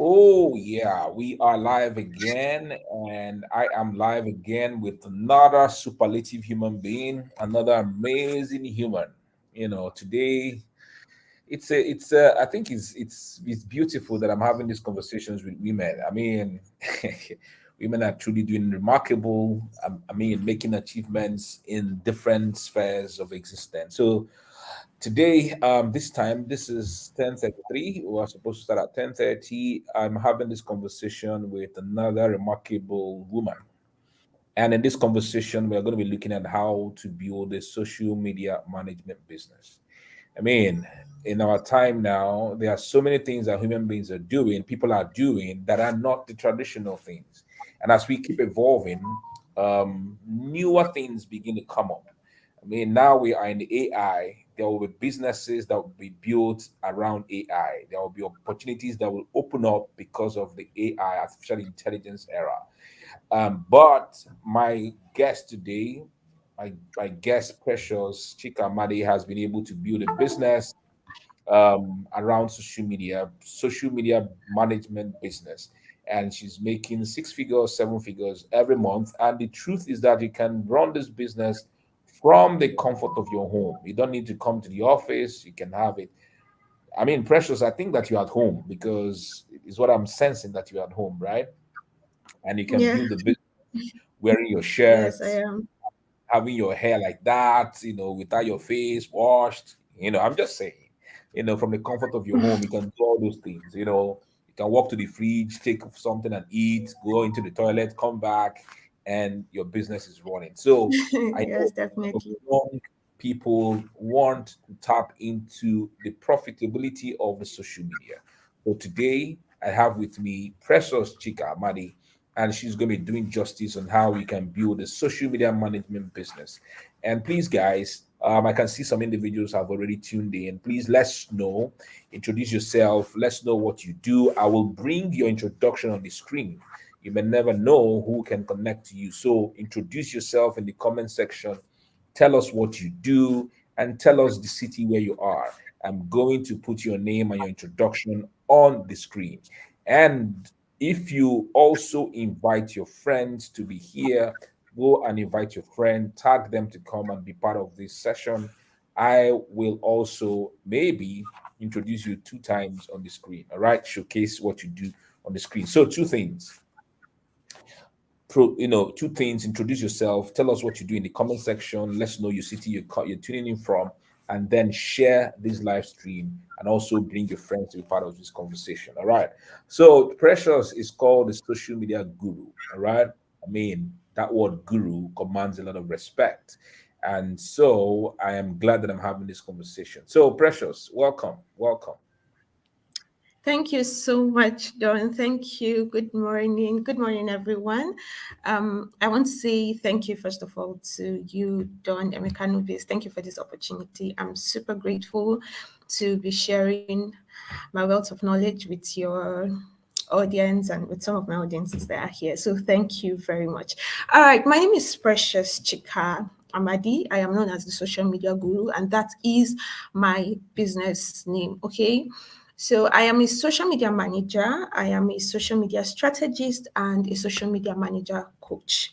Oh, yeah, we are live again, and I am live again with another superlative human being, another amazing human. Today I think it's beautiful that I'm having these conversations with women. I mean, women are truly doing remarkable. Making achievements in different spheres of existence. So today, this time, this is 10:33. We are supposed to start at 10:30. I'm having this conversation with another remarkable woman. And in this conversation, we are going to be looking at how to build a social media management business. I mean, in our time now, there are so many things that human beings are doing, people are doing that are not the traditional things. And as we keep evolving, newer things begin to come up. Now we are in the AI. There will be businesses that will be built around AI. There will be opportunities that will open up because of the AI, artificial intelligence era. But my guest today, my guest, Precious Chika Amadi, has been able to build a business around social media management business. And she's making six figures, seven figures every month. And the truth is that you can run this business from the comfort of your home. You don't need to come to the office. You can have it. Precious, I think that you're at home because it's what I'm sensing that you're at home, right? And you can Yeah, build a business wearing your yes, shirt, I am. having your hair like that, without your face washed. I'm just saying, from the comfort of your home, you can do all those things. You can walk to the fridge, take something and eat, go into the toilet, come back, and your business is running. So I know Yes, a lot of definitely. young people want to tap into the profitability of the social media. So today I have with me Precious Chika Amadi, and she's going to be doing justice on how we can build a social media management business. And please, guys, I can see some individuals have already tuned in. Please let's know, introduce yourself, let's know what you do. I will bring your introduction on the screen. You may never know who can connect to you. So introduce yourself in the comment section, tell us what you do, and tell us the city where you are. I'm going to put your name and your introduction on the screen. And if you also invite your friends to be here, go and invite your friend, tag them to come and be part of this session. I will also maybe introduce you two times on the screen. All right, showcase what you do on the screen. So two things. Two things. Introduce yourself. Tell us what you do in the comment section. Let's know your city you're tuning in from, and then share this live stream and also bring your friends to be part of this conversation. All right. So Precious is called the social media guru. All right. That word guru commands a lot of respect. And so I am glad that I'm having this conversation. So Precious, welcome. Welcome. Thank you so much, Don. Thank you. Good morning. Good morning, everyone. I want to say thank you, first of all, to you, Don Emekanuvis. Thank you for this opportunity. I'm super grateful to be sharing my wealth of knowledge with your audience and with some of my audiences that are here. So thank you very much. All right, my name is Precious Chika Amadi. I am known as the social media guru, and that is my business name. Okay. So I am a social media manager, I am a social media strategist, and a social media manager coach.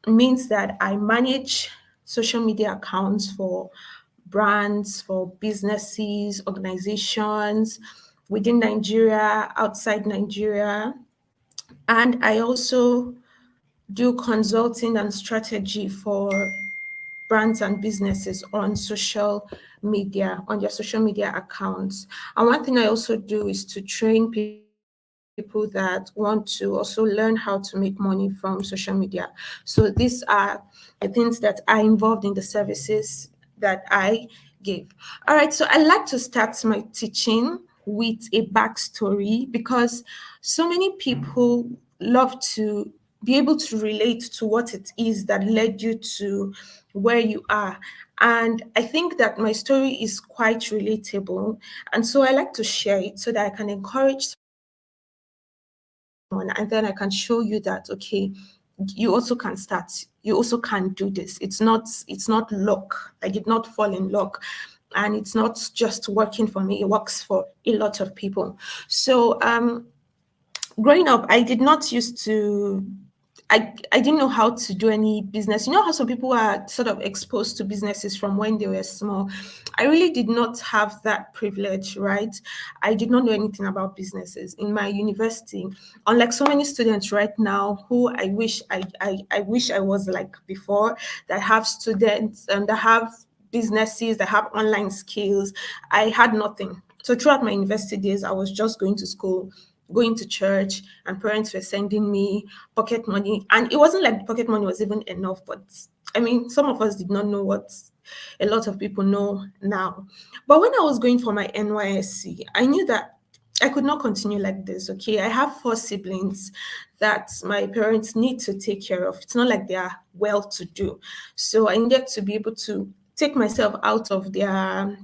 It means that I manage social media accounts for brands, for businesses, organizations within Nigeria, outside Nigeria. And I also do consulting and strategy for brands and businesses on social media, on their social media accounts. And one thing I also do is to train people that want to also learn how to make money from social media. So these are the things that are involved in the services that I give. All right, so I like to start my teaching with a backstory because so many people love to be able to relate to what it is that led you to where you are. And I think that my story is quite relatable. And so I like to share it so that I can encourage someone and then I can show you that, okay, you also can start. You also can do this. It's not luck. I did not fall in luck. And it's not just working for me, it works for a lot of people. So growing up, I did not used to. I didn't know how to do any business. You know how some people are sort of exposed to businesses from when they were small. I really did not have that privilege, right? I did not know anything about businesses in my university. Unlike so many students right now, who I wish I was like before, that have students and that have businesses, that have online skills. I had nothing. So throughout my university days, I was just going to school, going to church, and parents were sending me pocket money. And it wasn't like the pocket money was even enough, but I mean, some of us did not know what a lot of people know now. But when I was going for my NYSC, I knew that I could not continue like this. Okay, I have four siblings that my parents need to take care of. It's not like they are well to do. So I needed to be able to take myself out of their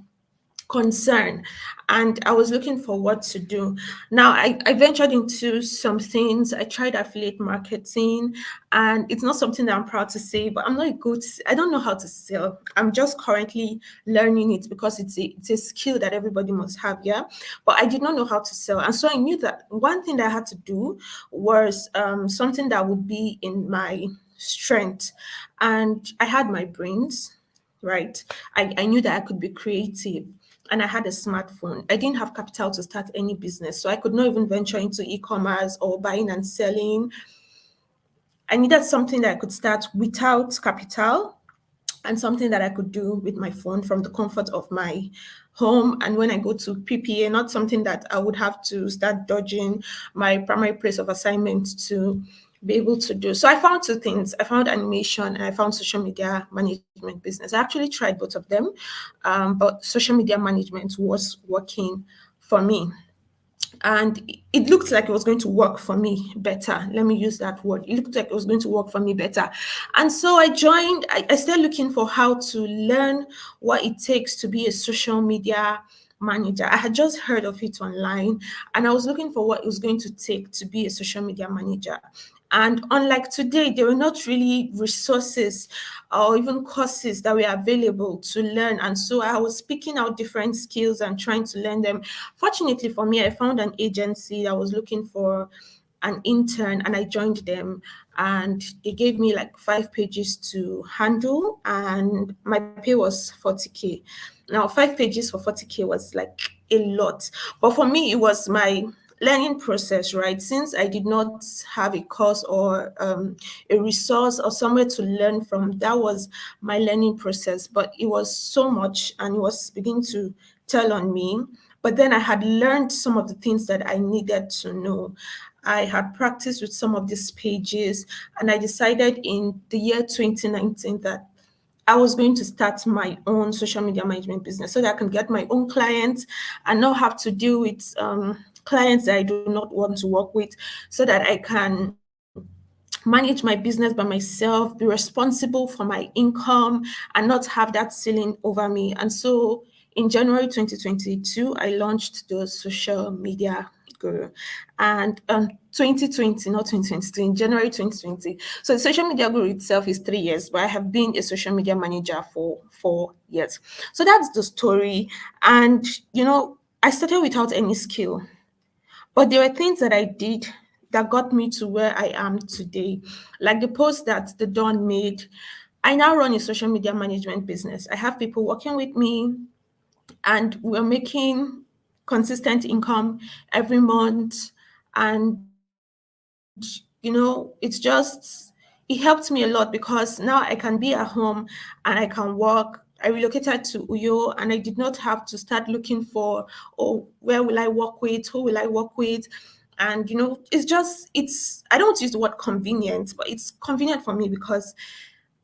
concern, and I was looking for what to do. Now I ventured into some things. I tried affiliate marketing, and it's not something that I'm proud to say, but I'm not good. I don't know how to sell. I'm just currently learning it because it's a skill that everybody must have, yeah. But I did not know how to sell, and so I knew that one thing that I had to do was something that would be in my strength, and I had my brains, right? I knew that I could be creative, and I had a smartphone. I didn't have capital to start any business, so I could not even venture into e-commerce or buying and selling. I needed something that I could start without capital, and something that I could do with my phone from the comfort of my home. And when I go to PPA, not something that I would have to start dodging my primary place of assignment to be able to do. So I found two things. I found animation and I found social media management business. I actually tried both of them, but social media management was working for me, and it looked like it was going to work for me better. Let me use that word. It looked like it was going to work for me better. And so I started looking for how to learn what it takes to be a social media manager. I had just heard of it online, and I was looking for what it was going to take to be a social media manager. And unlike today, there were not really resources or even courses that were available to learn. And so I was picking out different skills and trying to learn them. Fortunately for me, I found an agency that was looking for an intern, and I joined them, and they gave me like 5 pages to handle, and my pay was 40K. Now 5 pages for 40K was like a lot, but for me it was my learning process, right? Since I did not have a course or a resource or somewhere to learn from, that was my learning process. But it was so much, and it was beginning to tell on me. But then I had learned some of the things that I needed to know. I had practiced with some of these pages, and I decided in the year 2019 that I was going to start my own social media management business so that I can get my own clients and not have to deal with clients that I do not want to work with, so that I can manage my business by myself, be responsible for my income, and not have that ceiling over me. And so in January 2022, I launched the social media guru. And 2020, not 2022, in January 2020. So the social media guru itself is 3 years, but I have been a social media manager for 4 years. So that's the story. And, I started without any skill. But there were things that I did that got me to where I am today. Like the post that the Dawn made. I now run a social media management business. I have people working with me, and we're making consistent income every month. And it's just, it helped me a lot because now I can be at home and I can work. I relocated to Uyo, and I did not have to start looking for, oh, where will I work with, who will I work with. And I don't want to use the word convenient, but it's convenient for me because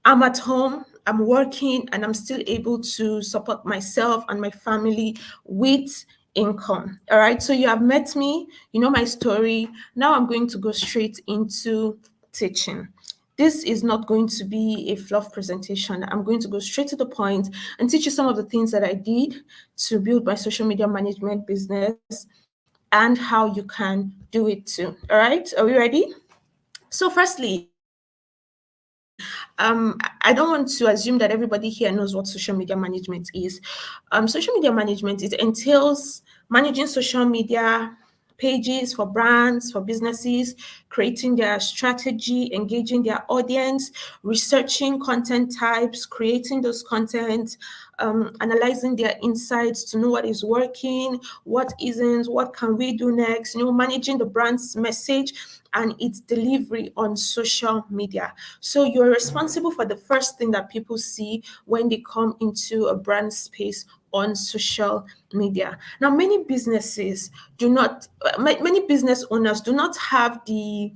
I'm at home, I'm working, and I'm still able to support myself and my family with income. All right. So you have met me, you know my story. Now I'm going to go straight into teaching. This is not going to be a fluff presentation. I'm going to go straight to the point and teach you some of the things that I did to build my social media management business and how you can do it too. All right. Are we ready? So, firstly, I don't want to assume that everybody here knows what social media management is. Social media management, it entails managing social media pages for brands, for businesses, creating their strategy, engaging their audience, researching content types, creating those content, analyzing their insights to know what is working, what isn't, what can we do next, managing the brand's message and its delivery on social media. So you're responsible for the first thing that people see when they come into a brand space on social media. Now, many business owners do not have the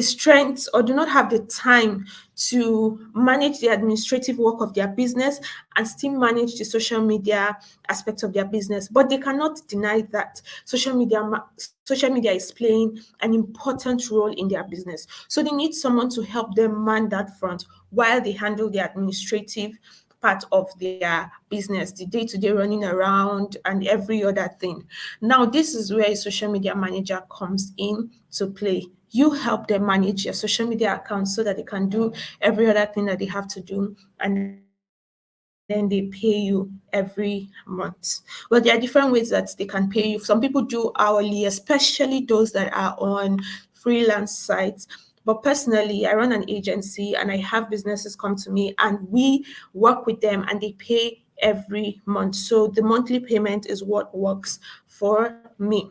strength or do not have the time to manage the administrative work of their business and still manage the social media aspect of their business, but they cannot deny that social media is playing an important role in their business. So they need someone to help them man that front while they handle the administrative part of their business, the day-to-day running around and every other thing. Now, this is where a social media manager comes in to play. You help them manage your social media accounts so that they can do every other thing that they have to do, and then they pay you every month. Well, there are different ways that they can pay you. Some people do hourly, especially those that are on freelance sites. But personally, I run an agency and I have businesses come to me and we work with them and they pay every month. So the monthly payment is what works for me.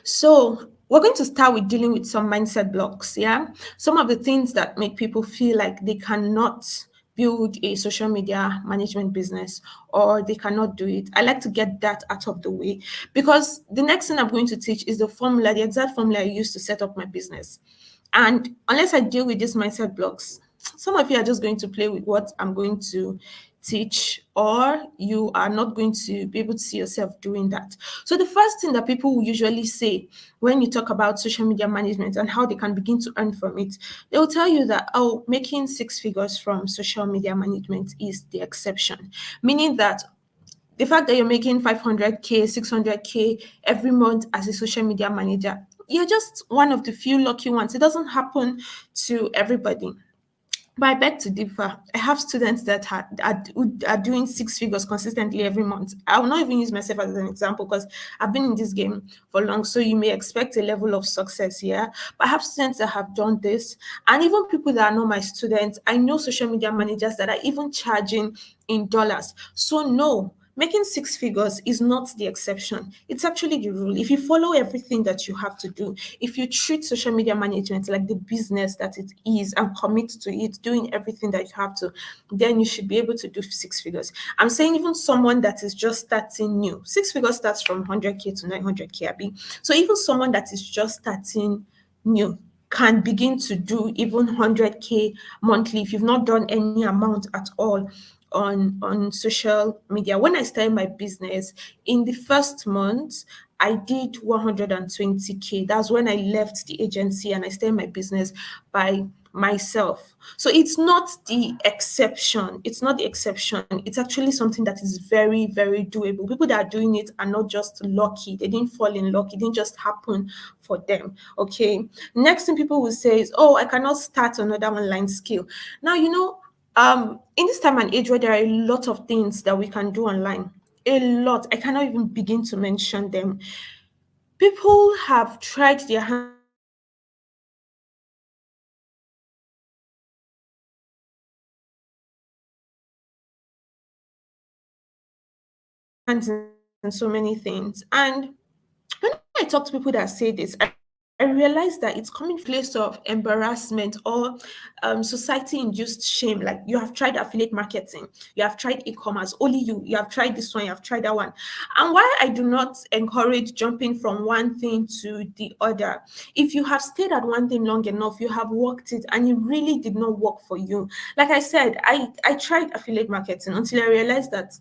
So we're going to start with dealing with some mindset blocks. Yeah. Some of the things that make people feel like they cannot build a social media management business or they cannot do it. I like to get that out of the way because the next thing I'm going to teach is the exact formula I use to set up my business. And unless I deal with these mindset blocks, some of you are just going to play with what I'm going to teach, or you are not going to be able to see yourself doing that. So, the first thing that people will usually say when you talk about social media management and how they can begin to earn from it, they will tell you that, oh, making six figures from social media management is the exception, meaning that the fact that you're making 500K, 600K every month as a social media manager, you're just one of the few lucky ones. It doesn't happen to everybody. But I beg to differ. I have students that are doing six figures consistently every month. I will not even use myself as an example because I've been in this game for long. So you may expect a level of success here. But I have students that have done this. And even people that are not my students, I know social media managers that are even charging in dollars. So no, making six figures is not the exception. It's actually the rule. If you follow everything that you have to do, if you treat social media management like the business that it is and commit to it, doing everything that you have to, then you should be able to do six figures. I'm saying even someone that is just starting new, six figures starts from 100K to 900K. Abi. So even someone that is just starting new can begin to do even 100K monthly if you've not done any amount at all on social media. When I started my business in the first month, I did 120K. That's when I left the agency and I started my business by myself. So it's not the exception. It's not the exception. It's actually something that is very, very doable. People that are doing it are not just lucky. They didn't fall in luck. It didn't just happen for them. Okay. Next thing people will say is, oh, I cannot start another online skill. Now, in this time and age where there are a lot of things that we can do online, a lot, I cannot even begin to mention them. People have tried their hands in so many things. People have tried their hands in so many things. And when I talk to people that say this, I realize that it's coming from a place of embarrassment or society-induced shame. Like you have tried affiliate marketing, you have tried e-commerce, only you have tried this one, you have tried that one. And why I do not encourage jumping from one thing to the other. If you have stayed at one thing long enough, you have worked it and it really did not work for you. Like I said, I tried affiliate marketing until I realized that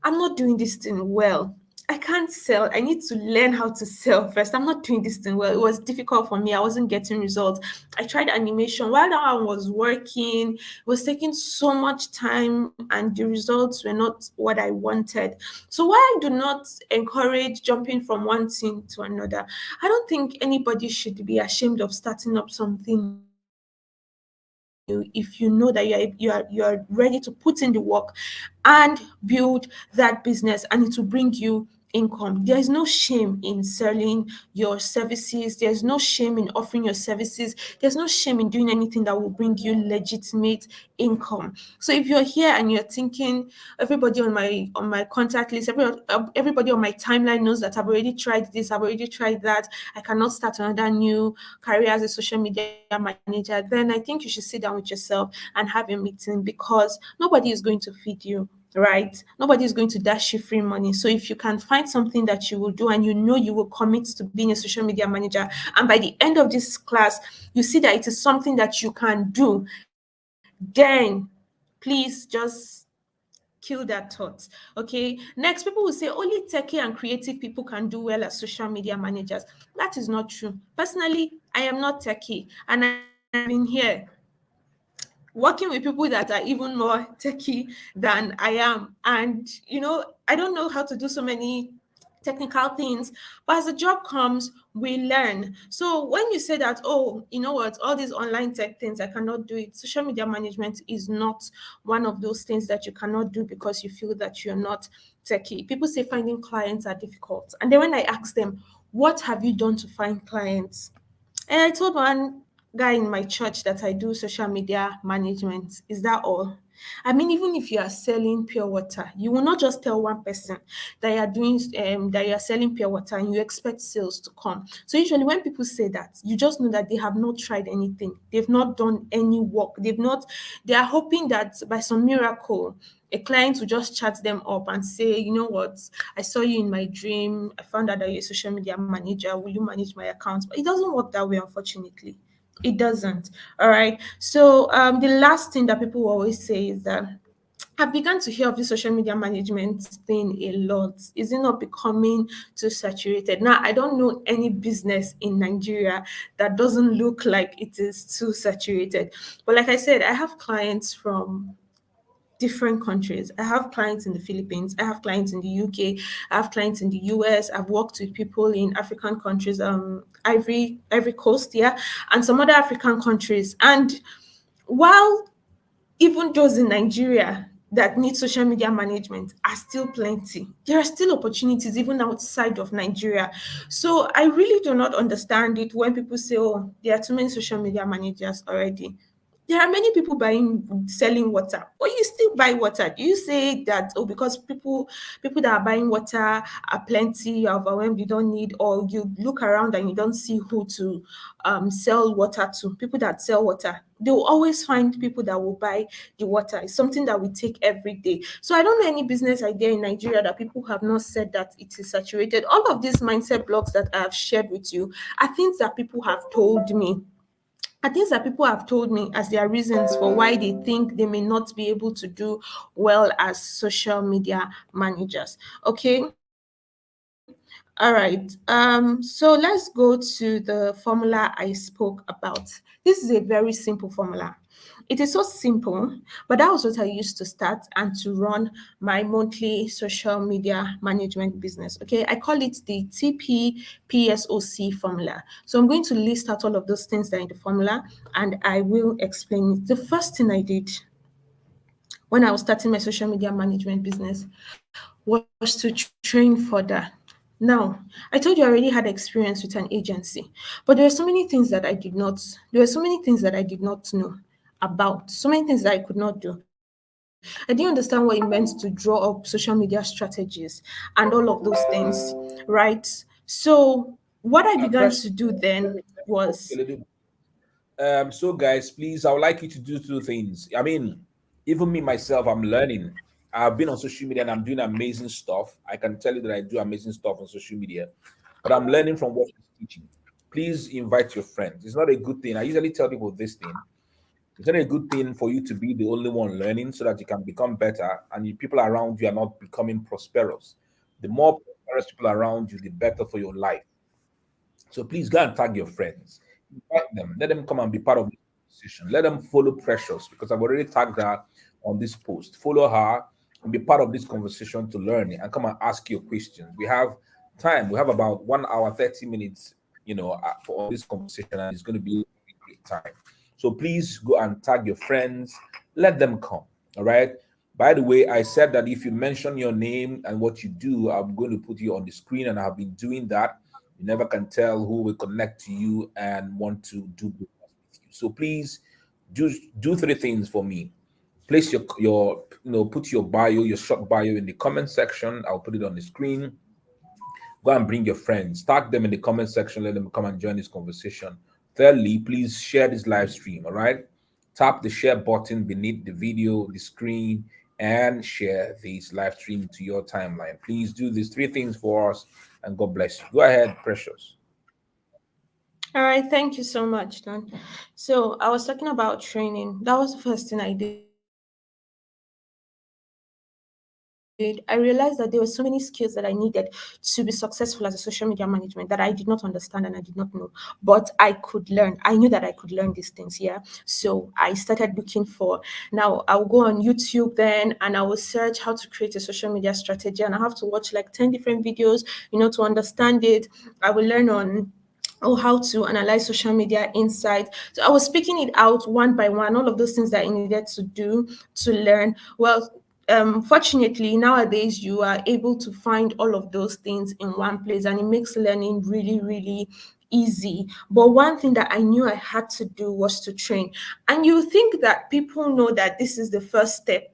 I'm not doing this thing well. I can't sell. I need to learn how to sell first. I'm not doing this thing well. It was difficult for me. I wasn't getting results. I tried animation. While that one was working, it was taking so much time and the results were not what I wanted. So why I do not encourage jumping from one thing to another. I don't think anybody should be ashamed of starting up something new if you know that you are ready to put in the work and build that business and it will bring you a lot of money. income. There is no shame in selling your services. There's no shame in offering your services. There's no shame in doing anything that will bring you legitimate income. So if you're here and you're thinking, everybody on my contact list, everybody on my timeline knows that I've already tried this, I've already tried that, I cannot start another new career as a social media manager, then I think you should sit down with yourself and have a meeting, because nobody is going to feed you, right? Nobody is going to dash you free money. So if you can find something that you will do and you know you will commit to being a social media manager, and by the end of this class you see that it is something that you can do, then please just kill that thought. Okay, next, people will say only techie and creative people can do well as social media managers. That is not true. Personally, I am not techie, and I've been here working with people that are even more techie than I am. And, I don't know how to do so many technical things, but as the job comes, we learn. So when you say that, oh, you know what, all these online tech things, I cannot do it, social media management is not one of those things that you cannot do because you feel that you're not techie. People say finding clients are difficult. And then when I ask them, what have you done to find clients? And I told one guy in my church that I do social media management. Is that all? I mean, even if you are selling pure water, you will not just tell one person that you are doing that you are selling pure water and you expect sales to come. So usually when people say that, you just know that they have not tried anything. They've not done any work. They are hoping that by some miracle a client will just chat them up and say, you know what, I saw you in my dream. I found out that you're a social media manager. Will you manage my account? But it doesn't work that way, unfortunately. It doesn't. All right. So the last thing that people will always say is that I've begun to hear of this social media management thing a lot. Is it not becoming too saturated? Now, I don't know any business in Nigeria that doesn't look like it is too saturated. But like I said, I have clients from different countries. I have clients in the Philippines, I have clients in the UK, I have clients in the US, I've worked with people in African countries, Ivory Coast, yeah, and some other African countries. And while even those in Nigeria that need social media management are still plenty, there are still opportunities even outside of Nigeria. So I really do not understand it when people say, oh, there are too many social media managers already. There are many people selling water, but you still buy water. Do you say that, oh, because people that are buying water are plenty, you're overwhelmed, you don't need, or you look around and you don't see who to sell water to? People that sell water, they will always find people that will buy the water. It's something that we take every day. So I don't know any business idea in Nigeria that people have not said that it is saturated. All of these mindset blocks that I have shared with you are things that people have told me, are things that people have told me as their reasons for why they think they may not be able to do well as social media managers. Okay. All right. So let's go to the formula I spoke about. This is a very simple formula. It is so simple, but that was what I used to start and to run my monthly social media management business. Okay, I call it the TPPSOC formula. So I'm going to list out all of those things that are in the formula and I will explain it. The first thing I did when I was starting my social media management business was to train further. Now, I told you I already had experience with an agency, but there were so many things that I did not know about, so many things that I could not do. I didn't understand what it meant to draw up social media strategies and all of those things, right? So what I began to do First, then let me was, interrupt you a little. So guys, please, I would like you to do two things. I mean, even me myself, I'm learning. I've been on social media and I'm doing amazing stuff. I can tell you that I do amazing stuff on social media, but I'm learning from what he's teaching. Please invite your friends. It's not a good thing. I usually tell people this thing. It's not a good thing for you to be the only one learning so that you can become better and the people around you are not becoming prosperous. The more prosperous people around you, the better for your life. So please go and tag your friends, invite them, let them come and be part of this conversation. Let them follow Precious because I've already tagged her on this post. Follow her and be part of this conversation to learn and come and ask your questions. We have time. We have about 1 hour, 30 minutes, for on this conversation, and it's going to be a great time. So please go and tag your friends. Let them come. All right. By the way, I said that if you mention your name and what you do, I'm going to put you on the screen, and I've been doing that. You never can tell who will connect to you and want to do business with you. So please do three things for me. Place your put your bio, your short bio in the comment section. I'll put it on the screen. Go and bring your friends. Tag them in the comment section. Let them come and join this conversation. Thirdly, please share this live stream. All right. Tap the share button beneath the video, the screen, and share this live stream to your timeline. Please do these three things for us, and God bless you. Go ahead, Precious. All right, thank you so much, Don. So I was talking about training. That was the first thing I did. I realized that there were so many skills that I needed to be successful as a social media management that I did not understand and I did not know. But I could learn. I knew that I could learn these things, yeah. So I started looking for. Now I'll go on YouTube then and I will search how to create a social media strategy and I have to watch like 10 different videos, to understand it. I will learn on how to analyze social media inside. So I was speaking it out one by one, all of those things that I needed to do to learn. Well, fortunately, nowadays you are able to find all of those things in one place and it makes learning really, really easy. But one thing that I knew I had to do was to train. And you think that people know that this is the first step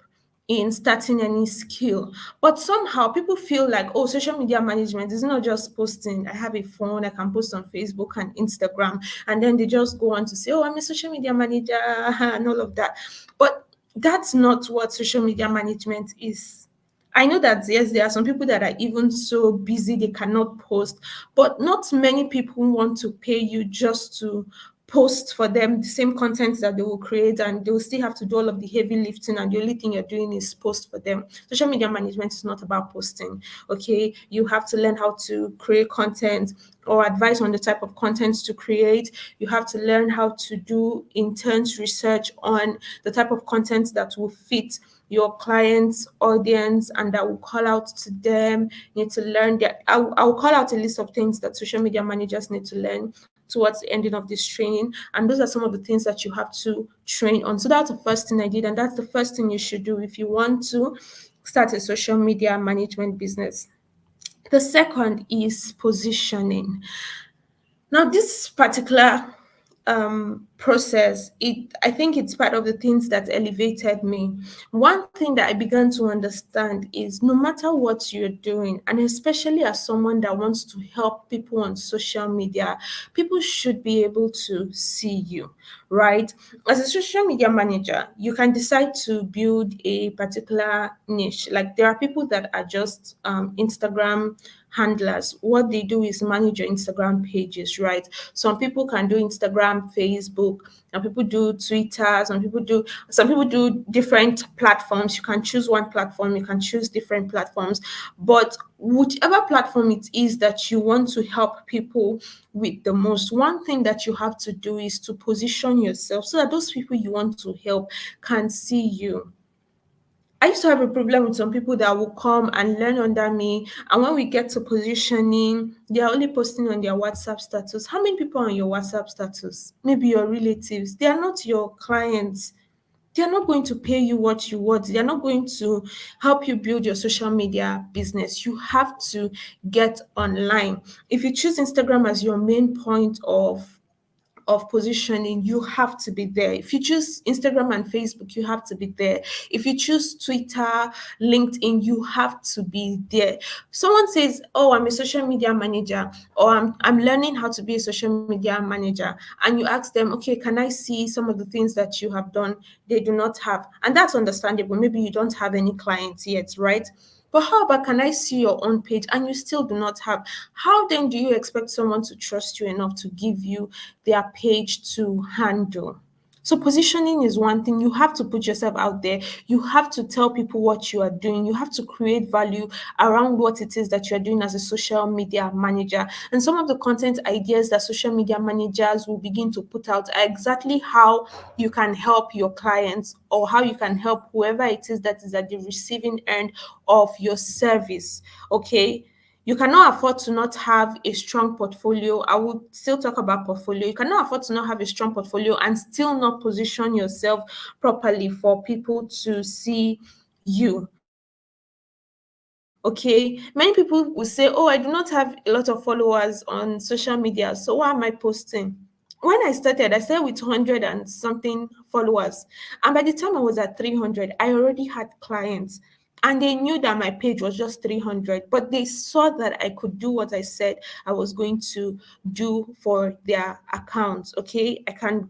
in starting any skill. But somehow people feel like, oh, social media management is not just posting. I have a phone, I can post on Facebook and Instagram, and then they just go on to say, oh, I'm a social media manager and all of that. But that's not what social media management is. I know that yes, there are some people that are even so busy they cannot post, but not many people want to pay you just to post for them the same content that they will create, and they'll still have to do all of the heavy lifting, and the only thing you're doing is post for them. Social media management is not about posting. Okay, you have to learn how to create content or advice on the type of content to create. You have to learn how to do intense research on the type of content that will fit your client's audience and that will call out to them. You need to learn that. I'll call out a list of things that social media managers need to learn towards the ending of this training. And those are some of the things that you have to train on. So that's the first thing I did. And that's the first thing you should do if you want to start a social media management business. The second is positioning. Now, this particular process, it I think it's part of the things that elevated me. One thing that I began to understand is no matter what you're doing, and especially as someone that wants to help people on social media, people should be able to see you, right? As a social media manager, you can decide to build a particular niche. Like there are people that are just Instagram handlers. What they do is manage your Instagram pages, right? Some people can do Instagram, Facebook, some people do Twitter, some people do different platforms. You can choose one platform, you can choose different platforms. But whichever platform it is that you want to help people with the most, one thing that you have to do is to position yourself so that those people you want to help can see you. I used to have a problem with some people that will come and learn under me. And when we get to positioning, they are only posting on their WhatsApp status. How many people are on your WhatsApp status? Maybe your relatives. They are not your clients. They are not going to pay you what you want. They are not going to help you build your social media business. You have to get online. If you choose Instagram as your main point of positioning, you have to be there. If you choose Instagram and Facebook, you have to be there. If you choose Twitter, LinkedIn, you have to be there. Someone says, "Oh, I'm a social media manager," or I'm learning how to be a social media manager," and you ask them, "Okay, can I see some of the things that you have done?" They do not have, and that's understandable. Maybe you don't have any clients yet, right? But how about, can I see your own page and you still do not have? How then do you expect someone to trust you enough to give you their page to handle? So positioning is one thing. You have to put yourself out there. You have to tell people what you are doing. You have to create value around what it is that you're doing as a social media manager. And some of the content ideas that social media managers will begin to put out are exactly how you can help your clients or how you can help whoever it is that is at the receiving end of your service. Okay. You cannot afford to not have a strong portfolio. I would still talk about portfolio. You cannot afford to not have a strong portfolio and still not position yourself properly for people to see you. Okay, many people will say, oh, I do not have a lot of followers on social media, so why am I posting? When I started with 100 and something followers, and by the time I was at 300, I already had clients, and they knew that my page was just 300, but they saw that I could do what I said I was going to do for their accounts. Okay, I can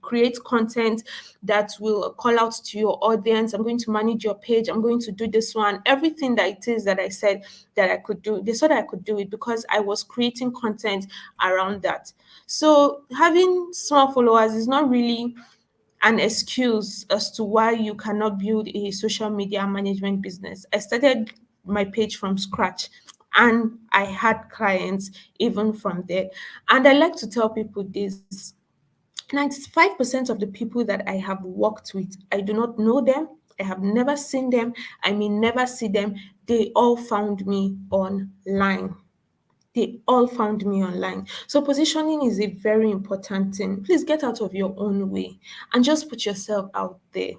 create content that will call out to your audience. I'm going to manage your page. I'm going to do this one. Everything that it is that I said that I could do, they saw that I could do it because I was creating content around that. So having small followers is not really an excuse as to why you cannot build a social media management business. I started my page from scratch and I had clients even from there. And I like to tell people this: 95% of the people that I have worked with, I do not know them. I have never seen them. I may never see them. They all found me online. They all found me online. So positioning is a very important thing. Please get out of your own way and just put yourself out there.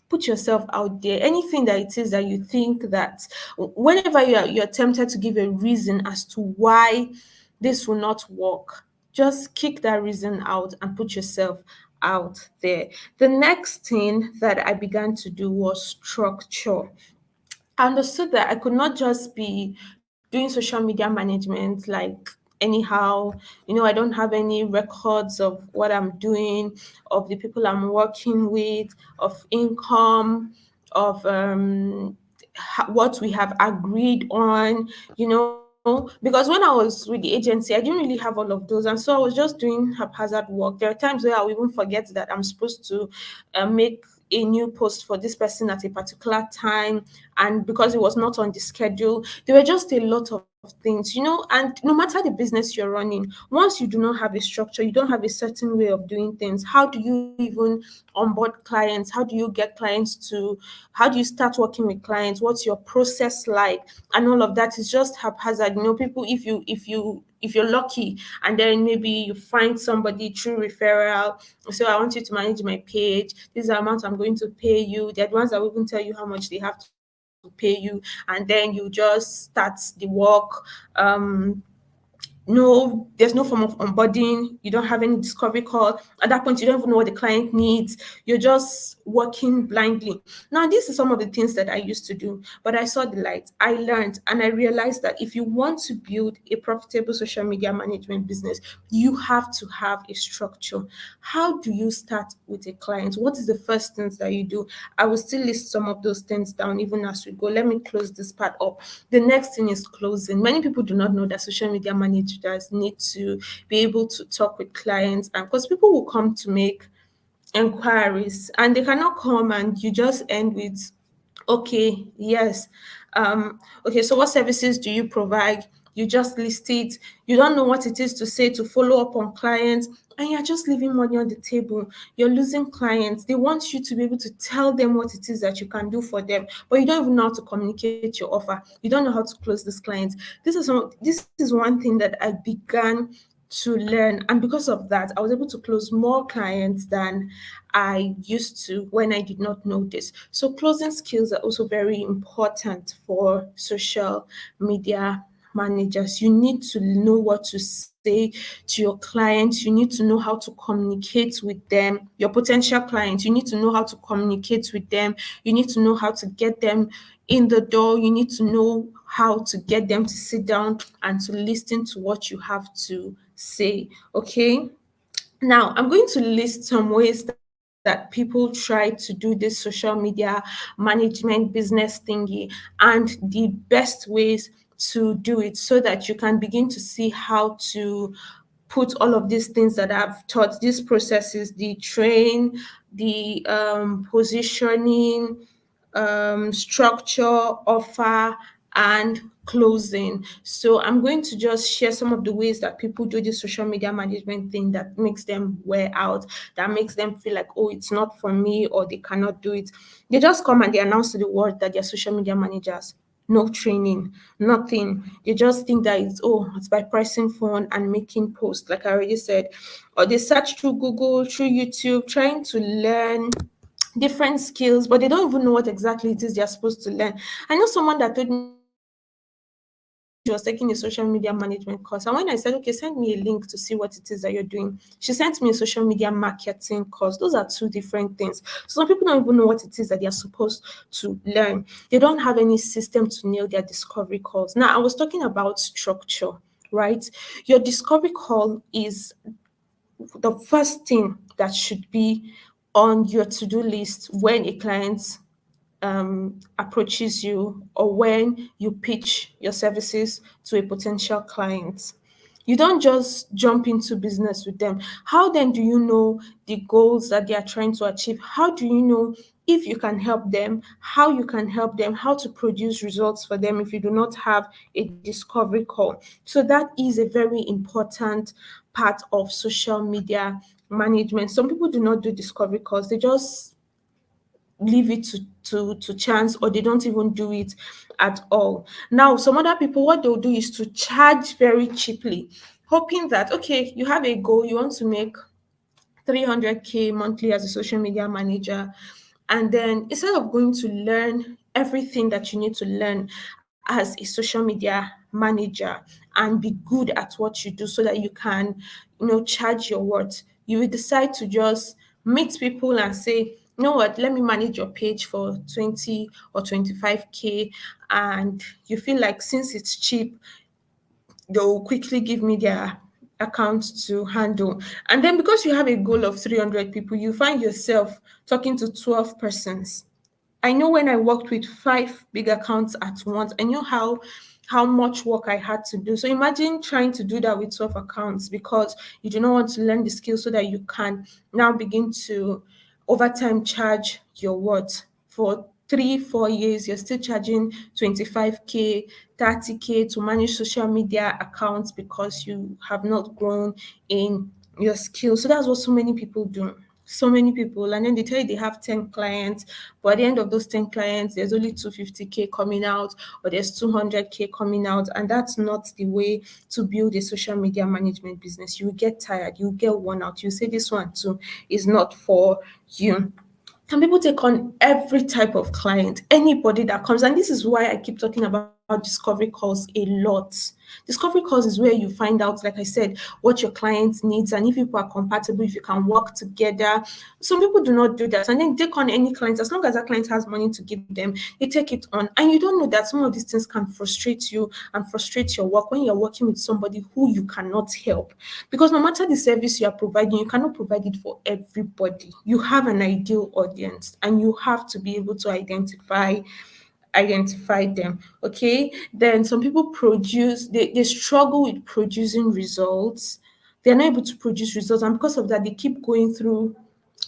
Put yourself out there. Anything that it is that you think that whenever you're tempted to give a reason as to why this will not work, just kick that reason out and put yourself out there. The next thing that I began to do was structure. I understood that I could not just be doing social media management like anyhow. I don't have any records of what I'm doing, of the people I'm working with, of income, of what we have agreed on, because when I was with the agency, I didn't really have all of those. And so I was just doing haphazard work. There are times where I'll even forget that I'm supposed to make a new post for this person at a particular time, and because it was not on the schedule, there were just a lot of things. And no matter the business you're running, once you do not have a structure, you don't have a certain way of doing things. How do you even onboard clients? How do you get clients to How do you start working with clients? What's your process like? And all of that is just haphazard. People, if you're lucky, and then maybe you find somebody through referral. So I want you to manage my page. This is the amount I'm going to pay you. They're the ones that will even tell you how much they have to pay you, and then you just start the work. No, there's no form of onboarding. You don't have any discovery call. At that point, you don't even know what the client needs. You're just working blindly. Now, this is some of the things that I used to do, but I saw the light. I learned and I realized that if you want to build a profitable social media management business, you have to have a structure. How do you start with a client? What is the first things that you do? I will still list some of those things down even as we go. Let me close this part up. The next thing is closing. Many people do not know that social media managers need to be able to talk with clients, and because people will come to make inquiries and they cannot come and you just end with, okay, yes. Okay, so what services do you provide? You just list it. You don't know what it is to say to follow up on clients, and you're just leaving money on the table. You're losing clients. They want you to be able to tell them what it is that you can do for them, but you don't even know how to communicate your offer. You don't know how to close these clients. This is one thing that I began to learn, and because of that I was able to close more clients than I used to when I did not know this. So closing skills are also very important for social media managers. You need to know what to say to your clients. You need to know how to communicate with them, your potential clients. You need to know how to communicate with them. You need to know how to get them in the door. You need to know how to get them to sit down and to listen to what you have to say. Okay. Now, I'm going to list some ways that people try to do this social media management business thingy, and the best ways to do it so that you can begin to see how to put all of these things that I've taught, these processes, the train, the positioning, structure, offer, and closing. So I'm going to just share some of the ways that people do this social media management thing that makes them wear out, that makes them feel like, oh, it's not for me, or they cannot do it. They just come and they announce to the world that they're social media managers. No training, nothing. They just think that it's by pressing phone and making posts, like I already said. Or they search through Google, through YouTube, trying to learn different skills, but they don't even know what exactly it is they're supposed to learn. I know someone that told me she was taking a social media management course, and when I said, okay, send me a link to see what it is that you're doing, she sent me a social media marketing course. Those are two different things. So some people don't even know what it is that they're supposed to learn. They don't have any system to nail their discovery calls. Now, I was talking about structure, right? Your discovery call is the first thing that should be on your to-do list when a client approaches you, or when you pitch your services to a potential client. You don't just jump into business with them. How then do you know the goals that they are trying to achieve? How do you know if you can help them, how you can help them, how to produce results for them if you do not have a discovery call? So that is a very important part of social media management. Some people do not do discovery calls. They just leave it to chance, or they don't even do it at all. Now, some other people, what they'll do is to charge very cheaply, hoping that, okay, you have a goal, you want to make 300K monthly as a social media manager. And then instead of going to learn everything that you need to learn as a social media manager and be good at what you do so that you can, charge your worth, you will decide to just meet people and say, you know what, let me manage your page for 20 or 25K. And you feel like since it's cheap, they'll quickly give me their account to handle. And then because you have a goal of 300 people, you find yourself talking to 12 persons. I know when I worked with 5 big accounts at once, I knew how much work I had to do. So imagine trying to do that with 12 accounts because you do not want to learn the skills so that you can now begin to over time charge your worth. For 3 4 years you're still charging 25K, 30K to manage social media accounts because you have not grown in your skills. So that's what so many people do. So many people, and then they tell you they have 10 clients, but at the end of those 10 clients there's only 250K coming out, or there's 200K coming out. And that's not the way to build a social media management business. You will get tired, you will get worn out, you say this one too is not for you. And people take on every type of client, anybody that comes. And this is why I keep talking about discovery calls a lot. Discovery calls is where you find out, like I said, what your client needs and if people are compatible, if you can work together. Some people do not do that and then take on any client. As long as that client has money to give them, they take it on. And you don't know that some of these things can frustrate you and frustrate your work when you're working with somebody who you cannot help. Because no matter the service you are providing, you cannot provide it for everybody. You have an ideal audience and you have to be able to identify them. Okay, then some people they struggle with producing results. They're not able to produce results, and because of that they keep going through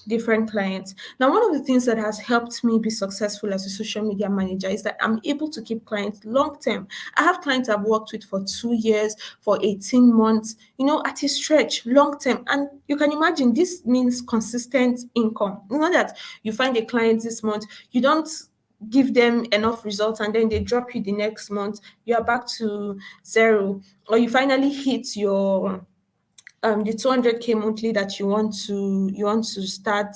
different clients. Now, one of the things that has helped me be successful as a social media manager is that I'm able to keep clients long term. I have clients I've worked with for 2 years, for 18 months, at a stretch, long term. And you can imagine this means consistent income. You know that you find a client this month, you don't give them enough results, and then they drop you the next month, you are back to zero, or you finally hit your the 200K monthly that you want to start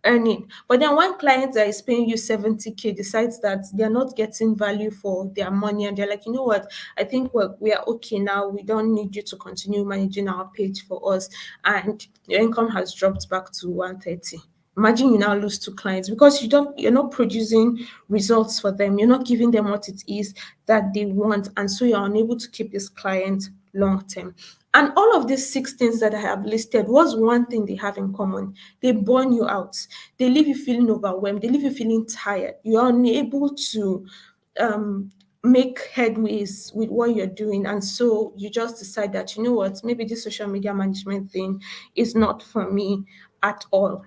earning. But then one client that is paying you 70K decides that they're not getting value for their money, and they're like, you know what, I think we are okay now, we don't need you to continue managing our page for us, and your income has dropped back to 130. Imagine you now lose 2 clients because you're not producing results for them, you're not giving them what it is that they want, and so you're unable to keep this client long term. And all of these 6 things that I have listed, what's one thing they have in common? They burn you out. They leave you feeling overwhelmed. They leave you feeling tired. You're unable to um, make headways with what you're doing. And so you just decide that, you know what, maybe this social media management thing is not for me at all.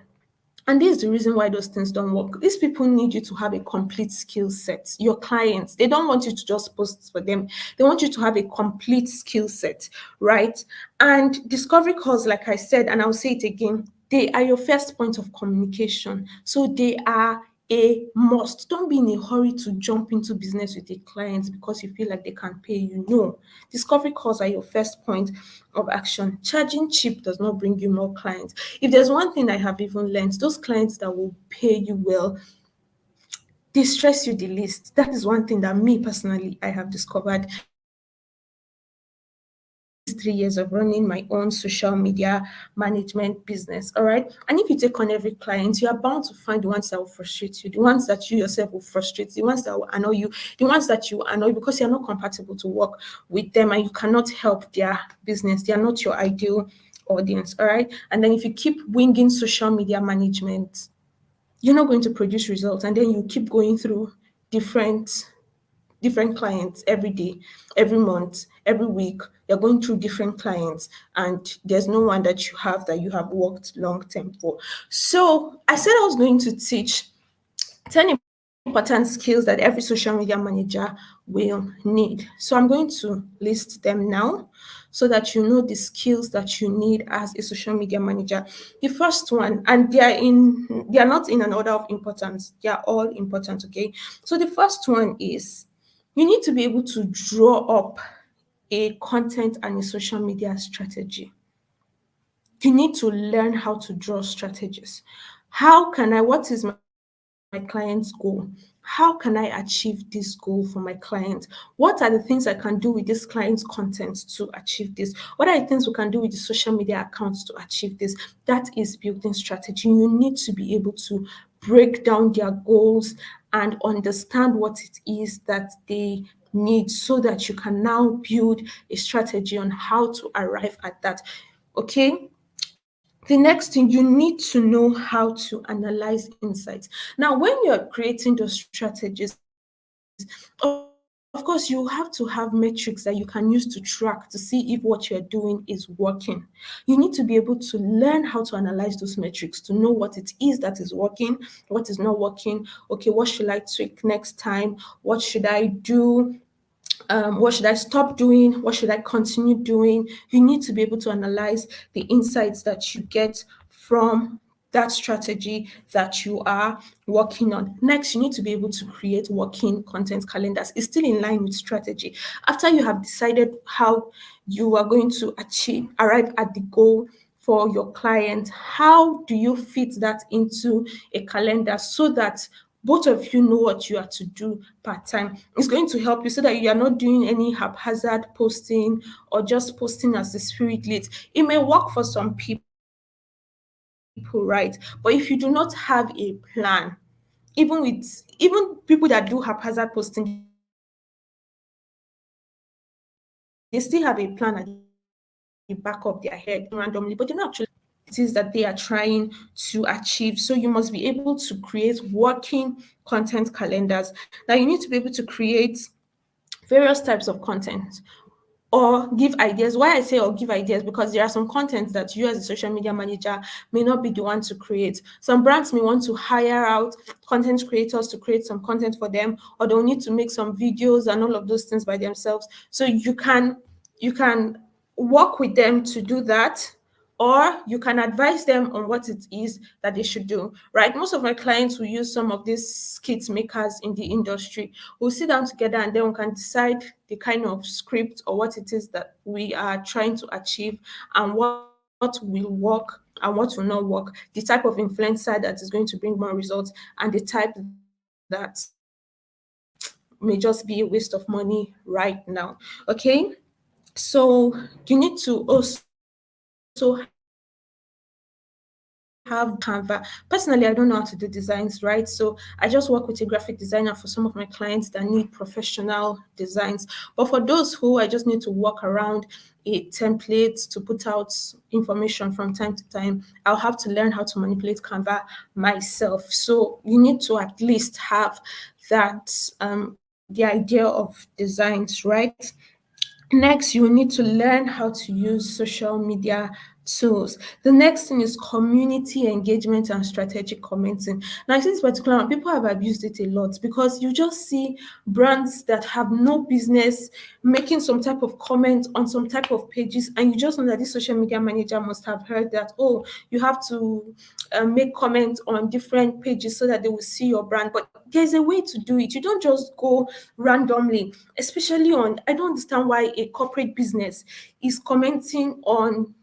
And this is the reason why those things don't work. These people need you to have a complete skill set. Your clients, they don't want you to just post for them. They want you to have a complete skill set, right? And discovery calls, like I said, and I'll say it again, they are your first point of communication. So they are a must. Don't be in a hurry to jump into business with a client because you feel like they can pay you. No. Discovery calls are your first point of action. Charging cheap does not bring you more clients. If there's one thing I have even learned, those clients that will pay you well, they stress you the least. That is one thing that me personally I have discovered in these 3 years of running my own social media management business. All right. And if you take on every client, you are bound to find the ones that will frustrate you, the ones that you yourself will frustrate, the ones that will annoy you, the ones that you annoy because you're not compatible to work with them and you cannot help their business. They are not your ideal audience. All right. And then if you keep winging social media management, you're not going to produce results. And then you keep going through different clients every day, every month, every week. You're going through different clients, and there's no one that you have that you have worked long term for. So I said I was going to teach 10 important skills that every social media manager will need. So I'm going to list them now so that you know the skills that you need as a social media manager. The first one, and they are not in an order of importance. They are all important, okay? So the first one is you need to be able to draw up a content and a social media strategy. You need to learn how to draw strategies. What is my client's goal? How can I achieve this goal for my client? What are the things I can do with this client's content to achieve this? What are the things we can do with the social media accounts to achieve this? That is building strategy. You need to be able to break down their goals and understand what it is that they need so that you can now build a strategy on how to arrive at that. Okay, the next thing, you need to know how to analyze insights. Now, when you're creating those strategies, of course, you have to have metrics that you can use to track to see if what you're doing is working. You need to be able to learn how to analyze those metrics to know what it is that is working, what is not working. Okay, what should I tweak next time? What should I do? What should I stop doing? What should I continue doing? You need to be able to analyze the insights that you get from that strategy that you are working on. Next, you need to be able to create working content calendars. It's still in line with strategy. After you have decided how you are going to arrive at the goal for your client, how do you fit that into a calendar so that both of you know what you are to do part time? It's going to help you so that you are not doing any haphazard posting or just posting as the spirit leads. It may work for some people, right? But if you do not have a plan, even people that do haphazard posting, they still have a plan at the back of their head. They still have a plan at the back of their head. They know actually randomly, but they know actually it is that they are trying to achieve. So you must be able to create working content calendars. Now you need to be able to create various types of content or give ideas. Why I say or give ideas, because there are some content that you as a social media manager may not be the one to create. Some brands may want to hire out content creators to create some content for them, or they'll need to make some videos and all of those things by themselves. So you can work with them to do that, or you can advise them on what it is that they should do, right? Most of my clients will use some of these skit makers in the industry. We'll sit down together and then we can decide the kind of script or what it is that we are trying to achieve and what will work and what will not work, the type of influencer that is going to bring more results and the type that may just be a waste of money right now. Okay, so you need to also have Canva. Personally, I don't know how to do designs, right? So I just work with a graphic designer for some of my clients that need professional designs. But for those who I just need to work around a template to put out information from time to time, I'll have to learn how to manipulate Canva myself. So you need to at least have that the idea of designs, right? Next, you will need to learn how to use social media management. tools. The next thing is community engagement and strategic commenting. Now, I see this particular one, people have abused it a lot because you just see brands that have no business making some type of comment on some type of pages, and you just know that this social media manager must have heard that, oh, you have to make comments on different pages so that they will see your brand. But there's a way to do it. You don't just go randomly, especially on, I don't understand why a corporate business is commenting on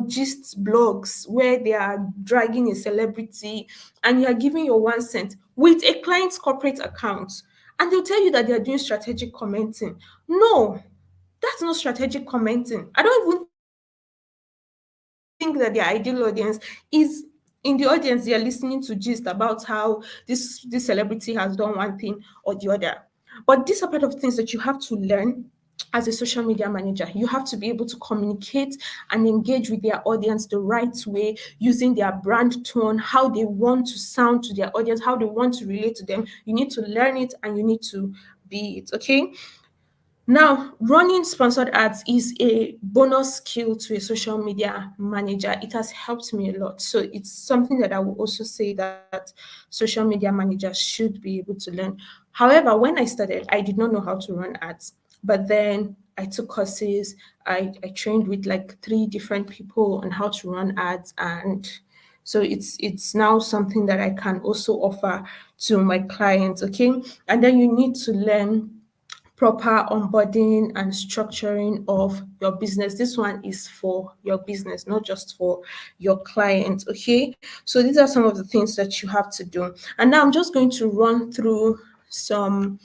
gist blogs where they are dragging a celebrity and you are giving your 1 cent with a client's corporate account, and they'll tell you that they are doing strategic commenting. No, that's not strategic commenting. I don't even think that their ideal audience is in the audience they are listening to gist about how this celebrity has done one thing or the other. But these are part of things that you have to learn as a social media manager. You have to be able to communicate and engage with their audience the right way, using their brand tone, how they want to sound to their audience, how they want to relate to them. You need to learn it and you need to be it. Okay. Now, running sponsored ads is a bonus skill to a social media manager. It has helped me a lot. So it's something that I will also say that social media managers should be able to learn. However, when I started, I did not know how to run ads. But then I took courses, I trained with like three different people on how to run ads, and so it's now something that I can also offer to my clients. Okay. And then you need to learn proper onboarding and structuring of your business. This one is for your business, not just for your clients. Okay. So these are some of the things that you have to do. And now I'm just going to run through some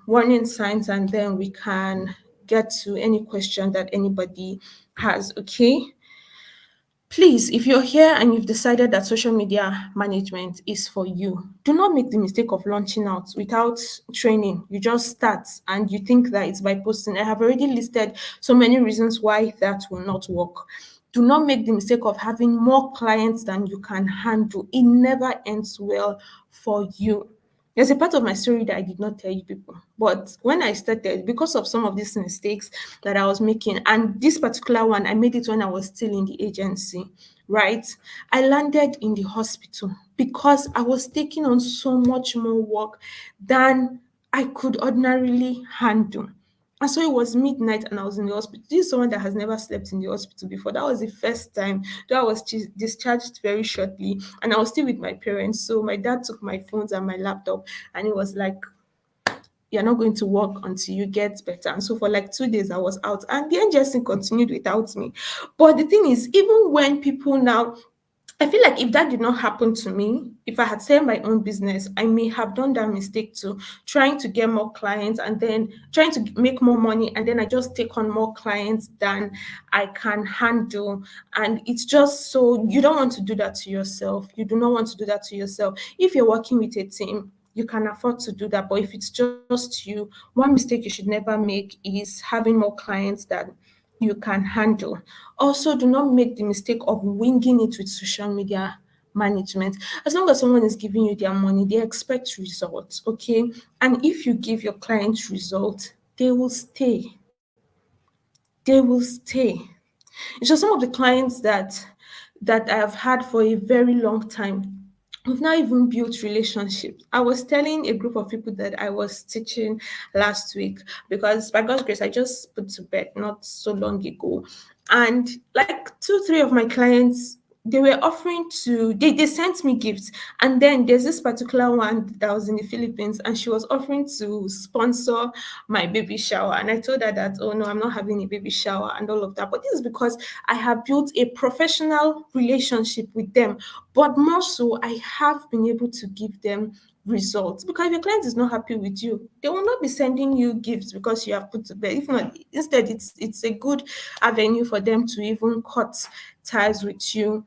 warning signs and then we can get to any question that anybody has. Okay. Please, if you're here and you've decided that social media management is for you, do not make the mistake of launching out without training. You just start and you think that it's by posting. I have already listed so many reasons why that will not work. Do not make the mistake of having more clients than you can handle. It never ends well for you. There's a part of my story that I did not tell you people. But when I started, because of some of these mistakes that I was making, and this particular one, I made it when I was still in the agency, right? I landed in the hospital because I was taking on so much more work than I could ordinarily handle. And so it was midnight and I was in the hospital. This is someone that has never slept in the hospital before. That was the first time. Though I was discharged very shortly and I was still with my parents. So my dad took my phones and my laptop and it was like, you're not going to work until you get better. And so for like 2 days, I was out and the NGSC continued without me. But the thing is, even when people now, I feel like if that did not happen to me, if I had started my own business, I may have done that mistake too, trying to get more clients and then trying to make more money, and then I just take on more clients than I can handle. And it's just so you don't want to do that to yourself. You do not want to do that to yourself. If you're working with a team, you can afford to do that. But if it's just you, one mistake you should never make is having more clients that you can handle. Also, do not make the mistake of winging it with social media management. As long as someone is giving you their money, they expect results, okay? And if you give your clients results, they will stay. They will stay. It's just some of the clients that I have had for a very long time. We've not even built relationships. I was telling a group of people that I was teaching last week because by God's grace, I just put to bed not so long ago. And like two, three of my clients, they were offering to they sent me gifts. And then there's this particular one that was in the Philippines and she was offering to sponsor my baby shower. And I told her that, oh no, I'm not having a baby shower and all of that. But this is because I have built a professional relationship with them. But more so, I have been able to give them results. Because if your client is not happy with you, they will not be sending you gifts because you have put to bed. If not, instead, it's a good avenue for them to even cut ties with you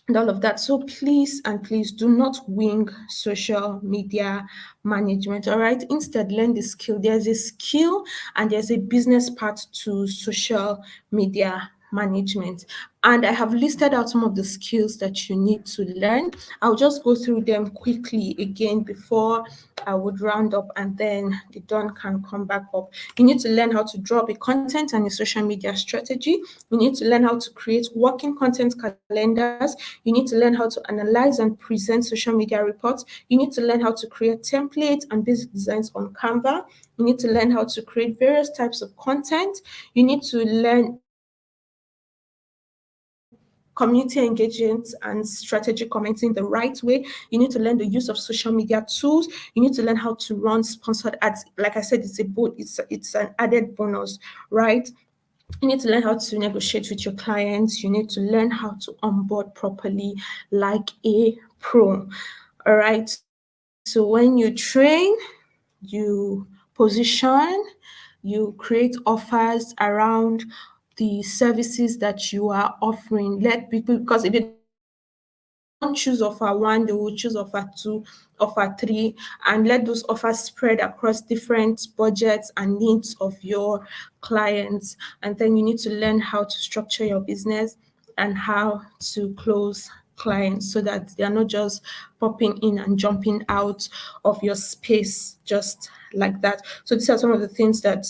and all of that. So please and please do not wing social media management. All right. Instead, learn the skill. There's a skill and there's a business part to social media management. And I have listed out some of the skills that you need to learn. I'll just go through them quickly again before I would round up, and then the Don can come back up. You need to learn how to drop a content and a social media strategy. You need to learn how to create working content calendars. You need to learn how to analyze and present social media reports. You need to learn how to create templates and basic designs on Canva. You need to learn how to create various types of content. You need to learn community engagement and strategic commenting the right way. You need to learn the use of social media tools. You need to learn how to run sponsored ads. Like I said, it's an added bonus, right? You need to learn how to negotiate with your clients. You need to learn how to onboard properly like a pro. All right. So when you train, you position, you create offers around the services that you are offering. Let people, because if they don't choose offer one, they will choose offer two, offer three, and let those offers spread across different budgets and needs of your clients. And then you need to learn how to structure your business and how to close clients so that they are not just popping in and jumping out of your space just like that. So these are some of the things that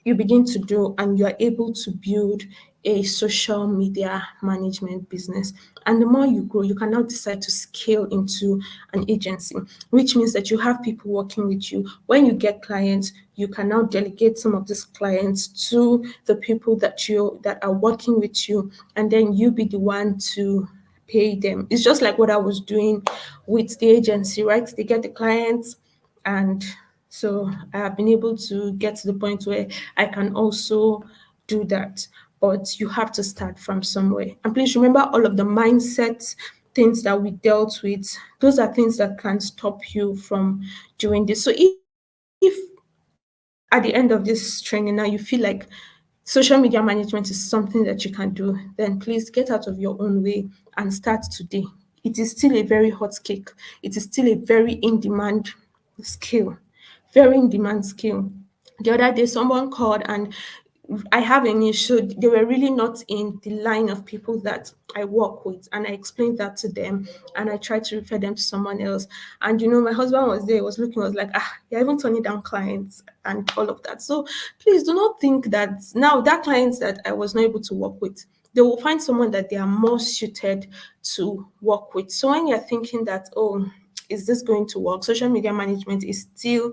you begin to do, and you are able to build a social media management business. And the more you grow, you can now decide to scale into an agency, which means that you have people working with you. When you get clients, you can now delegate some of these clients to the people that are working with you, and then you be the one to pay them. It's just like what I was doing with the agency, right? They get the clients, and so I have been able to get to the point where I can also do that. But you have to start from somewhere. And please remember all of the mindset things that we dealt with. Those are things that can stop you from doing this. So if at the end of this training now you feel like social media management is something that you can do, then please get out of your own way and start today. It is still a very hot cake. It is still a very in demand skill, very in demand skill. The other day, someone called, and I have an issue. They were really not in the line of people that I work with, and I explained that to them, and I tried to refer them to someone else. And my husband was there, was looking, was like, you're even turning down clients and all of that. So please do not think that now that clients that I was not able to work with, they will find someone that they are more suited to work with. So when you're thinking that, oh, is this going to work? Social media management is still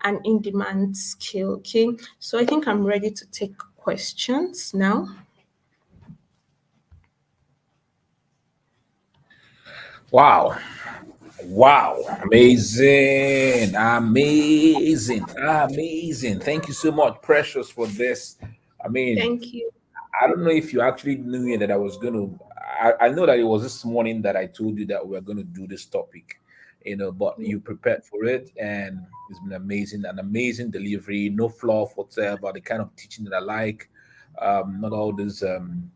an in demand skill. Okay. So I think I'm ready to take questions now. Wow. Wow. Amazing. Amazing. Amazing. Thank you so much, Precious, for this. I mean, Thank you. I don't know if you actually knew that I was going to. I know that it was this morning that I told you that we are going to do this topic, but you prepared for it, and it's been amazing. An amazing delivery, no fluff whatsoever, the kind of teaching that I like. Not all these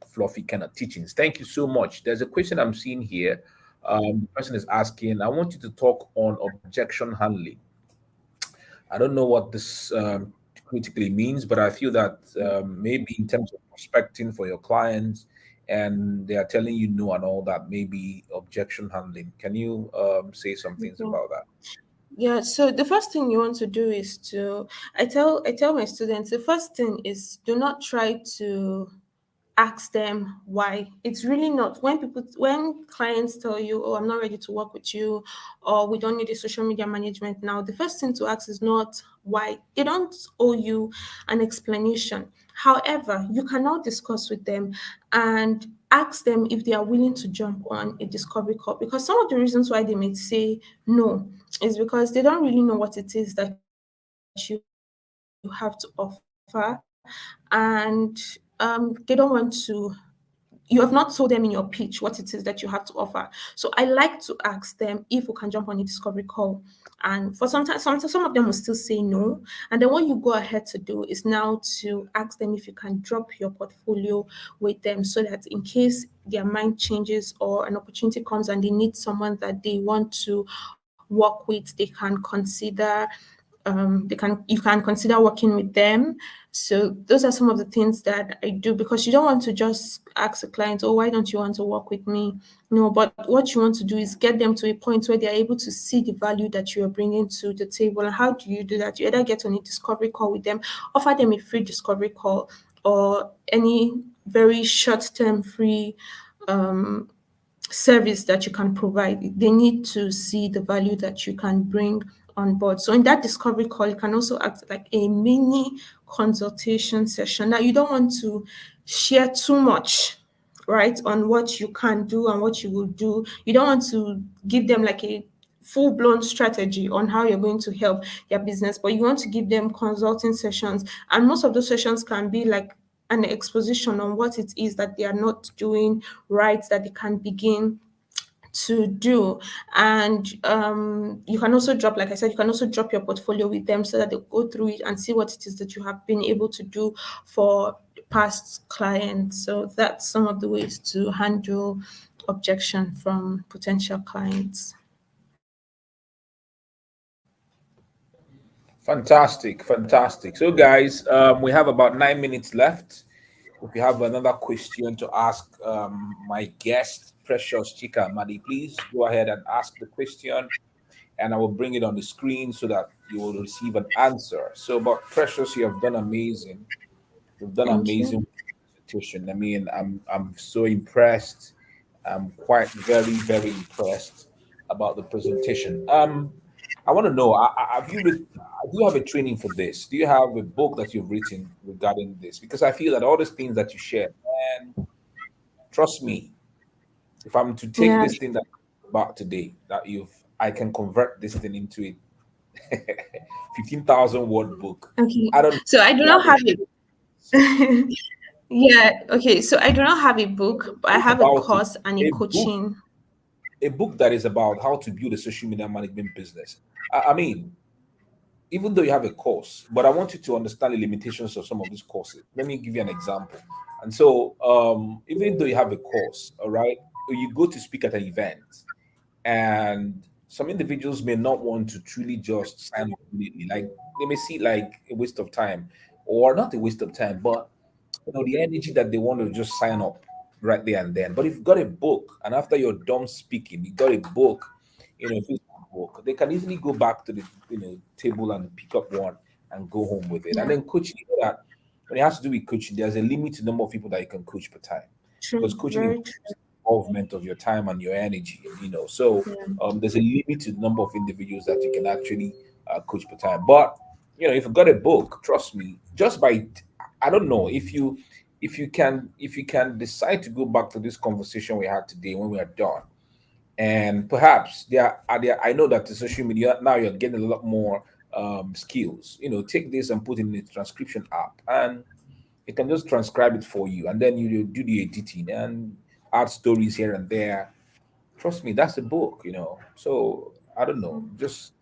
fluffy kind of teachings. Thank you so much. There's a question I'm seeing here. The person is asking, I want you to talk on objection handling. I don't know what this critically means, but I feel that maybe in terms of prospecting for your clients and they are telling you no and all that, maybe objection handling. Can you say some things Mhm. about that? Yeah, so the first thing you want to do is to I tell my students, the first thing is do not try to ask them why. It's really not, when clients tell you, oh, I'm not ready to work with you, or we don't need a social media management now, the first thing to ask is not why. They don't owe you an explanation. However, you can now discuss with them and ask them if they are willing to jump on a discovery call, because some of the reasons why they may say no is because they don't really know what it is that you have to offer, and they don't want to, you have not told them in your pitch what it is that you have to offer. So I like to ask them if we can jump on a discovery call. And for some of them will still say no. And then what you go ahead to do is now to ask them if you can drop your portfolio with them, so that in case their mind changes or an opportunity comes and they need someone that they want to work with, they can consider they can you can consider working with them. So those are some of the things that I do, because you don't want to just ask a client, oh, why don't you want to work with me? No, but what you want to do is get them to a point where they're able to see the value that you are bringing to the table. And how do you do that? You either get on a discovery call with them, offer them a free discovery call, or any very short term free service that you can provide. They need to see the value that you can bring on board. So in that discovery call, you can also act like a mini consultation session. Now you don't want to share too much, right, on what you can do and what you will do. You don't want to give them like a full blown strategy on how you're going to help their business, but you want to give them consulting sessions. And most of those sessions can be like an exposition on what it is that they are not doing right, that they can begin to do. And you can also drop, like I said, you can also drop your portfolio with them so that they'll go through it and see what it is that you have been able to do for past clients. So that's some of the ways to handle objection from potential clients. Fantastic, fantastic. So, guys, we have about 9 minutes left. If you have another question to ask my guest, Precious Chika Amadi, please go ahead and ask the question, and I will bring it on the screen so that you will receive an answer. So, but Precious, you have done amazing. You've done Thank you. amazing presentation. I mean, I'm so impressed. I'm quite very impressed about the presentation. I want to know, have you do you have a training for this? Do you have a book that you've written regarding this? Because I feel that all these things that you share, and trust me, if I'm to take Yeah. this thing that about today, that I can convert this thing into a 15,000 word book. Okay. I don't know. So I do You have not a have book it. Yeah. Okay. So I do not have a book, but I have a about it. course and a A book coaching. a book that is about how to build a social media management business. I mean, even though you have a course, but I want you to understand the limitations of some of these courses. Let me give you an example. And so, even though you have a course, all right, you go to speak at an event, and some individuals may not want to truly just sign up immediately. Like they may see like a waste of time, or not a waste of time, but the energy that they want to just sign up right there and then. But if you've got a book, and after you're done speaking, you got a book, a physical book, they can easily go back to the table and pick up one and go home with it. And Yeah. then coaching, that when it has to do with coaching, there's a limit to the number of people that you can coach per time, because True. coaching Very involves true. involvement of your time and your energy. So Yeah. there's a limit to the number of individuals that you can actually coach per time. But if you've got a book, trust me, just by I don't know if you can decide to go back to this conversation we had today when we are done, and perhaps I know that the social media now you're getting a lot more skills. Take this and put it in the transcription app, and it can just transcribe it for you, and then you do the editing and add stories here and there. Trust me, that's a book. So I don't know, just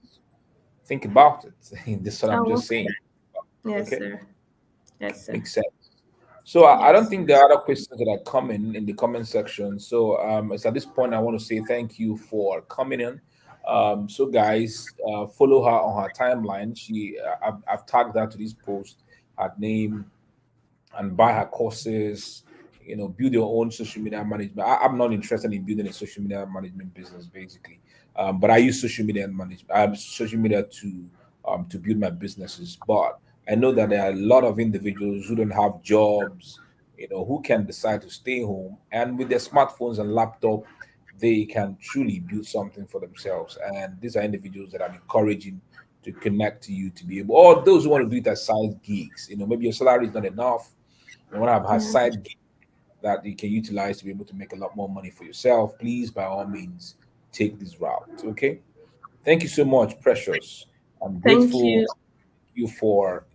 think about it. This is what I'm Oh, just saying. okay. Yes, Okay, sir. Yes, sir. makes sense. So I don't Yes. think there are other questions that are coming in the comment section. So it's at this point I want to say thank you for coming in. So guys, follow her on her timeline. I've tagged her to this post, her name, and buy her courses. Build your own social media management. I'm not interested in building a social media management business, basically. But I use social media management. I have social media to build my businesses. But I know that there are a lot of individuals who don't have jobs, who can decide to stay home, and with their smartphones and laptop, they can truly build something for themselves. And these are individuals that I'm encouraging to connect to you to be able, or those who want to do it as side gigs. Maybe your salary is not enough. You want to have a Yeah. side gig that you can utilize to be able to make a lot more money for yourself. Please, by all means, take this route. Okay. Thank you so much, Precious. I'm Thank grateful you. to you for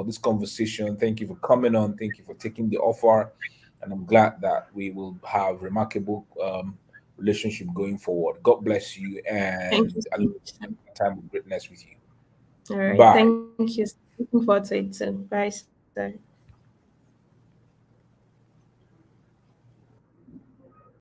this conversation. Thank you for coming on. Thank you for taking the offer, and I'm glad that we will have remarkable relationship going forward. God bless you, Thank you and I so look much, sir. forward to time of greatness with you. All right. Bye. Thank you. Looking forward to it too. Bye, sir.